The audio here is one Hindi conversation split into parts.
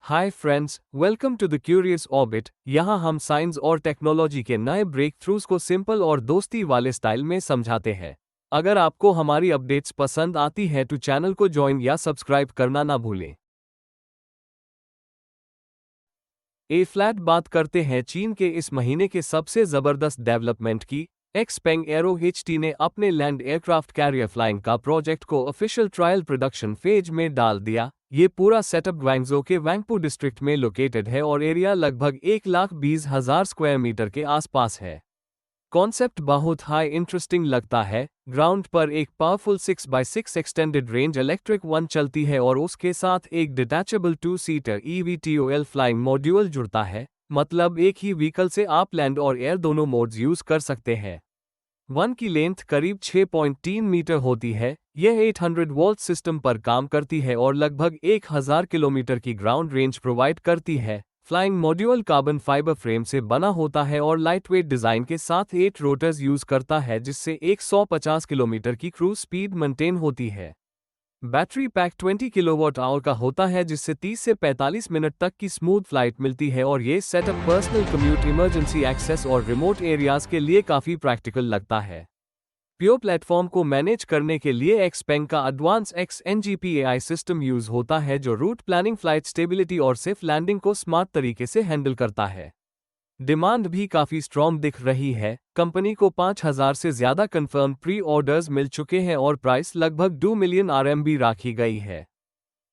Hi friends, welcome to the curious orbit. यहाँ हम साइंस और टेक्नोलॉजी के नए ब्रेक थ्रूज को सिंपल और दोस्ती वाले स्टाइल में समझाते हैं। अगर आपको हमारी अपडेट्स पसंद आती है तो चैनल को ज्वाइन या सब्सक्राइब करना ना भूलें। ए फ्लैट बात करते हैं चीन के इस महीने के सबसे जबरदस्त डेवलपमेंट की। एक्सपेंग एरो एचटी ने अपने लैंड एयरक्राफ्ट कैरियर फ्लाइंग का प्रोजेक्ट को ऑफिशियल ट्रायल प्रोडक्शन फेज में डाल दिया। ये पूरा सेटअप ग्वांगझो के वांगपू डिस्ट्रिक्ट में लोकेटेड है और एरिया लगभग 1,20,000 स्क्वायर मीटर के आसपास है। कॉन्सेप्ट बहुत हाई इंटरेस्टिंग लगता है। ग्राउंड पर एक powerful 6x6 extended range electric one चलती है और उसके साथ एक डिटैचेबल 2-सीटर EVTOL फ्लाइंग मॉड्यूल जुड़ता है। मतलब एक ही व्हीकल से आप लैंड और एयर दोनों मोड्स यूज कर सकते हैं। वन की लेंथ करीब 6.3 मीटर होती है। यह 800 वोल्ट सिस्टम पर काम करती है और लगभग 1000 किलोमीटर की ग्राउंड रेंज प्रोवाइड करती है। Flying module carbon fibre frame से बना होता है और लाइटवेट डिजाइन के साथ 8 रोटर्स यूज करता है, जिससे 150 किलोमीटर की क्रूज स्पीड मेंटेन होती है। बैटरी पैक 20 किलोवाट आवर का होता है, जिससे 30 से 45 मिनट तक की स्मूथ फ्लाइट मिलती है और ये setup personal commute, emergency access और रिमोट एरियाज के लिए काफ़ी प्रैक्टिकल लगता है। प्योर प्लेटफॉर्म को मैनेज करने के लिए एक्सपेंग का advance XNGP AI system use होता है, जो रूट प्लानिंग, फ्लाइट स्टेबिलिटी और सेफ लैंडिंग को स्मार्ट तरीके से हैंडल करता है। डिमांड भी काफ़ी स्ट्रॉन्ग दिख रही है। कंपनी को 5,000 से ज़्यादा कंफर्म प्री ऑर्डर्स मिल चुके हैं और प्राइस लगभग 2 मिलियन RMB राखी गई है।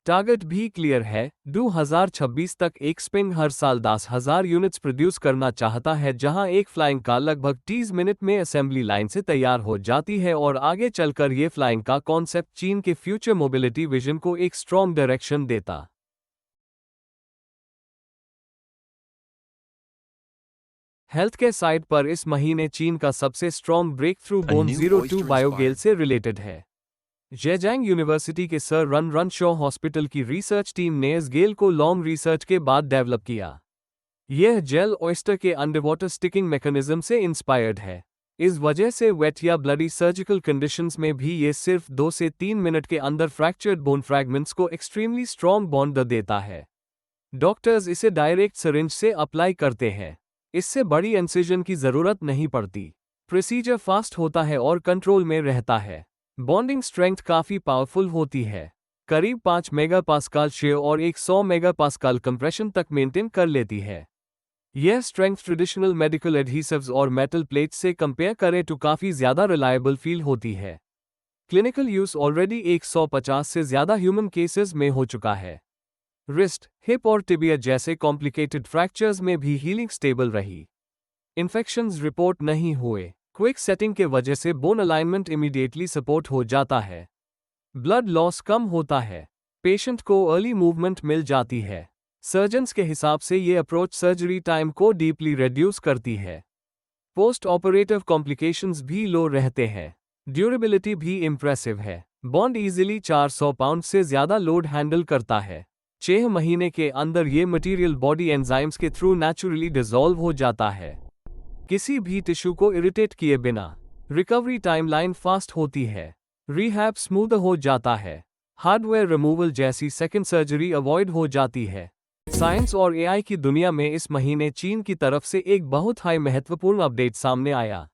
टारगेट भी क्लियर है। 2026 तक एक्सपेंग हर साल 10,000 यूनिट्स प्रोड्यूस करना चाहता है, जहां एक फ्लाइंग कार लगभग 30 मिनट में असेंबली लाइन से तैयार हो जाती है और आगे चलकर ये फ्लाइंग का कॉन्सेप्ट चीन के फ्यूचर मोबिलिटी विजन को एक स्ट्रॉन्ग डायरेक्शन देता। हेल्थ केयर साइड पर इस महीने चीन का सबसे strong breakthrough A bone new 02 oyster biogel inspired. से रिलेटेड है। जेजैंग यूनिवर्सिटी के सर रन शॉ हॉस्पिटल की रिसर्च टीम ने इस गेल को लॉन्ग रिसर्च के बाद डेवलप किया। यह जेल ऑयस्टर के अंडरवाटर स्टिकिंग मैकेनिज्म से इंस्पायर्ड है। इस वजह से वेट या ब्लडी सर्जिकल कंडीशंस में भी ये सिर्फ 2 से 3 मिनट के अंदर फ्रैक्चर्ड बोन फ्रैगमेंट्स को एक्सट्रीमली स्ट्रॉन्ग बॉन्ड देता है। डॉक्टर्स इसे डायरेक्ट सिरिंज से अप्लाई करते हैं। इससे बड़ी इंसिजन की ज़रूरत नहीं पड़ती। प्रोसीजर फास्ट होता है और कंट्रोल में रहता है। बॉन्डिंग स्ट्रेंथ काफ़ी पावरफुल होती है। करीब 5 मेगापास्कल शेयर और 100 मेगापास्कल कंप्रेशन तक मेंटेन कर लेती है। यह स्ट्रेंथ ट्रेडिशनल मेडिकल एडहीसिव्स और मेटल प्लेट्स से कंपेयर करें तो काफ़ी ज़्यादा रिलायबल फील होती है। क्लिनिकल यूज़ ऑलरेडी 150 से ज़्यादा ह्यूमन केसेस में हो चुका है। रिस्ट, हिप और टिबिया जैसे कॉम्प्लिकेटेड फ्रैक्चर्स में भी हीलिंग स्टेबल रही। इन्फेक्शंस रिपोर्ट नहीं हुए। क्विक सेटिंग के वजह से बोन अलाइनमेंट इमीडिएटली सपोर्ट हो जाता है। ब्लड लॉस कम होता है। पेशेंट को अर्ली मूवमेंट मिल जाती है। सर्जन्स के हिसाब से ये अप्रोच सर्जरी टाइम को डीपली रिड्यूस करती है। पोस्ट ऑपरेटिव कॉम्प्लिकेशंस भी लो रहते हैं। ड्यूरेबिलिटी भी इम्प्रेसिव है। बॉन्ड इजीली 400 पाउंड से ज़्यादा लोड हैंडल करता है। 6 महीने के अंदर ये मटेरियल बॉडी एंजाइम्स के थ्रू नेचुरली डिसॉल्व हो जाता है, किसी भी टिश्यू को इरिटेट किए बिना। रिकवरी टाइमलाइन फास्ट होती है। रिहैब स्मूथ हो जाता है। हार्डवेयर रिमूवल जैसी सेकंड सर्जरी अवॉइड हो जाती है। साइंस और AI की दुनिया में इस महीने चीन की तरफ से एक बहुत हाई महत्वपूर्ण अपडेट सामने आया।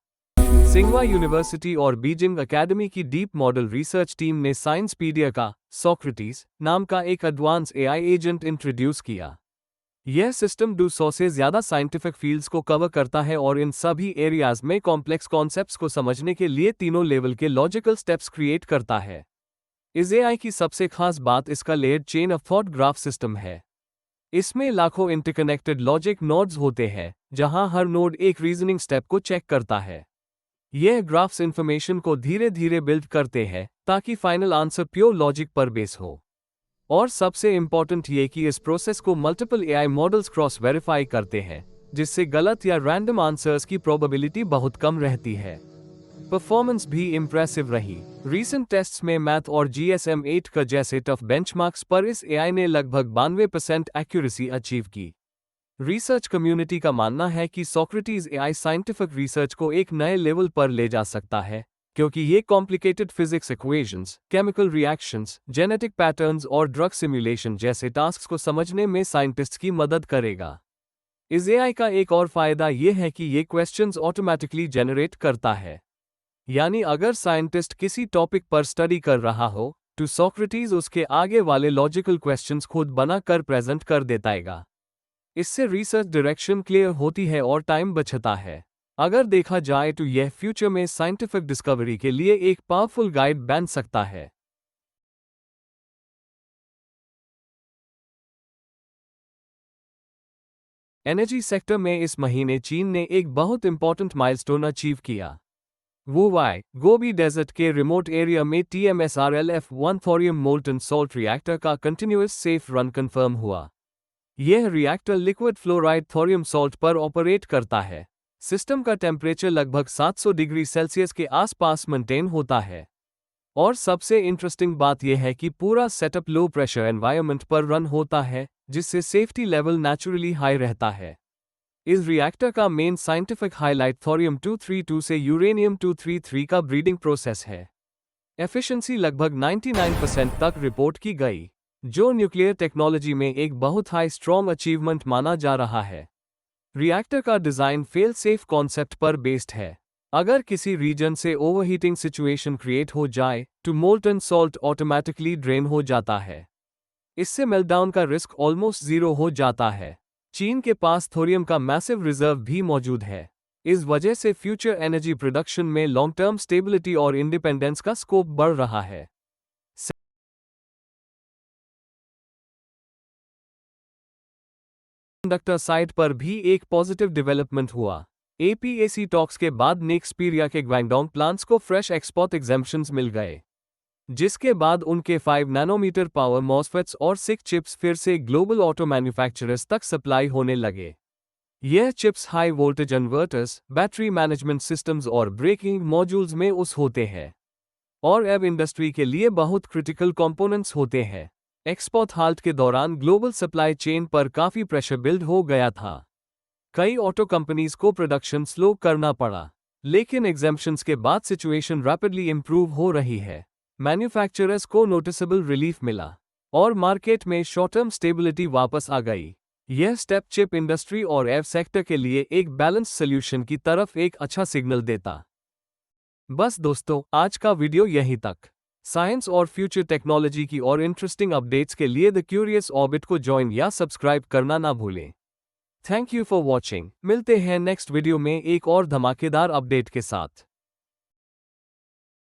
सिंघवा यूनिवर्सिटी और बीजिंग एकेडमी की डीप मॉडल रिसर्च टीम ने साइंसपीडिया का सोक्रेटिस नाम का एक एडवांस AI एजेंट इंट्रोड्यूस किया। यह सिस्टम 200 से ज़्यादा साइंटिफिक फील्ड्स को कवर करता है और इन सभी एरियाज में कॉम्प्लेक्स कॉन्सेप्ट्स को समझने के लिए तीनों लेवल के लॉजिकल स्टेप्स क्रिएट करता है। इस AI की सबसे खास बात इसका layered chain of thought graph system है। इसमें लाखों इंटरकनेक्टेड लॉजिक नोड्स होते हैं, जहां हर नोड एक रीजनिंग स्टेप को चेक करता है। यह ग्राफ्स इंफॉर्मेशन को धीरे धीरे बिल्ड करते हैं ताकि फाइनल आंसर प्योर लॉजिक पर बेस हो। और सबसे इंपॉर्टेंट ये कि इस प्रोसेस को multiple AI models cross verify करते हैं, जिससे गलत या रैंडम आंसर्स की प्रोबेबिलिटी बहुत कम रहती है। परफॉर्मेंस भी इम्प्रेसिव रही। रीसेंट टेस्ट्स में मैथ और GSM-8 का जैसे टफ बेंचमार्क्स पर इस AI ने लगभग 92% एक्यूरेसी अचीव की। रिसर्च कम्युनिटी का मानना है कि सोक्रेटिस AI साइंटिफिक रिसर्च को एक नए लेवल पर ले जा सकता है। क्योंकि ये complicated physics equations, chemical reactions, genetic patterns और ड्रग सिमुलेशन जैसे टास्क्स को समझने में साइंटिस्ट्स की मदद करेगा। इस एआई का एक और फायदा ये है कि ये क्वेश्चंस ऑटोमेटिकली जनरेट करता है। यानी अगर साइंटिस्ट किसी टॉपिक पर स्टडी कर रहा हो, तो सोक्रेटिस उसके आगे वाले लॉजिकल क्वेश्चंस खुद बना कर प्रेजेंट कर देताएगा। इससे रिसर्च डायरेक्शन क्लियर होती है और टाइम बचता है। अगर देखा जाए तो यह फ्यूचर में साइंटिफिक डिस्कवरी के लिए एक पावरफुल गाइड बन सकता है। एनर्जी सेक्टर में इस महीने चीन ने एक बहुत इंपॉर्टेंट माइलस्टोन अचीव किया। वो गोबी डेजर्ट के रिमोट एरिया में TMSRLF-1 thorium molten salt reactor का कंटिन्यूअस सेफ रन कंफर्म हुआ। यह reactor liquid fluoride thorium salt पर ऑपरेट करता है। सिस्टम का टेम्परेचर लगभग 700 डिग्री सेल्सियस के आसपास मेंटेन होता है। और सबसे इंटरेस्टिंग बात यह है कि पूरा सेटअप लो प्रेशर एनवायरनमेंट पर रन होता है, जिससे सेफ्टी लेवल नेचुरली हाई रहता है। इस रिएक्टर का मेन साइंटिफिक हाईलाइट थोरियम 232 से यूरेनियम 233 का ब्रीडिंग प्रोसेस है। एफिशिएंसी लगभग 99% तक रिपोर्ट की गई, जो न्यूक्लियर टेक्नोलॉजी में एक बहुत हाई स्ट्रॉन्ग अचीवमेंट माना जा रहा है। रिएक्टर का डिजाइन फेल सेफ कॉन्सेप्ट पर बेस्ड है। अगर किसी रीजन से ओवरहीटिंग सिचुएशन क्रिएट हो जाए तो मोल्टन सॉल्ट ऑटोमेटिकली ड्रेन हो जाता है। इससे मेल्टडाउन का रिस्क ऑलमोस्ट जीरो हो जाता है। चीन के पास थोरियम का मैसिव रिजर्व भी मौजूद है। इस वजह से फ्यूचर एनर्जी प्रोडक्शन में लॉन्ग टर्म स्टेबिलिटी और इंडिपेंडेंस का स्कोप बढ़ रहा है। सेमीकंडक्टर साइड पर भी एक पॉजिटिव डेवलपमेंट हुआ। APAC टॉक्स के बाद नेक्सपीरिया के ग्वांगडोंग प्लांट्स को फ्रेश एक्सपोर्ट एग्जेम्पशंस मिल गए, जिसके बाद उनके 5 नैनोमीटर पावर मॉसफेट्स और 6 चिप्स फिर से ग्लोबल ऑटो मैन्युफैक्चरर्स तक सप्लाई होने लगे। यह chips high voltage inverters, battery management systems और ब्रेकिंग मॉड्यूल्स में होते हैं, और एव इंडस्ट्री के लिए बहुत क्रिटिकल कंपोनेंट्स होते हैं। एक्सपोर्ट हाल्ट के दौरान ग्लोबल सप्लाई चेन पर काफ़ी प्रेशर बिल्ड हो गया था। कई ऑटो कंपनीज को प्रोडक्शन स्लो करना पड़ा, लेकिन एग्जेम्पशंस के बाद सिचुएशन रैपिडली इंप्रूव हो रही है। मैन्युफैक्चरर्स को नोटिसेबल रिलीफ मिला और मार्केट में शॉर्ट टर्म स्टेबिलिटी वापस आ गई। यह स्टेप चिप इंडस्ट्री और एव सेक्टर के लिए एक बैलेंस सोल्यूशन की तरफ एक अच्छा सिग्नल देता। बस दोस्तों, आज का वीडियो यहीं तक। साइंस और फ्यूचर टेक्नोलॉजी की और इंटरेस्टिंग अपडेट्स के लिए द क्यूरियस ऑर्बिट को ज्वाइन या सब्सक्राइब करना ना भूलें। Thank you for watching. मिलते हैं नेक्स्ट वीडियो में एक और धमाकेदार अपडेट के साथ।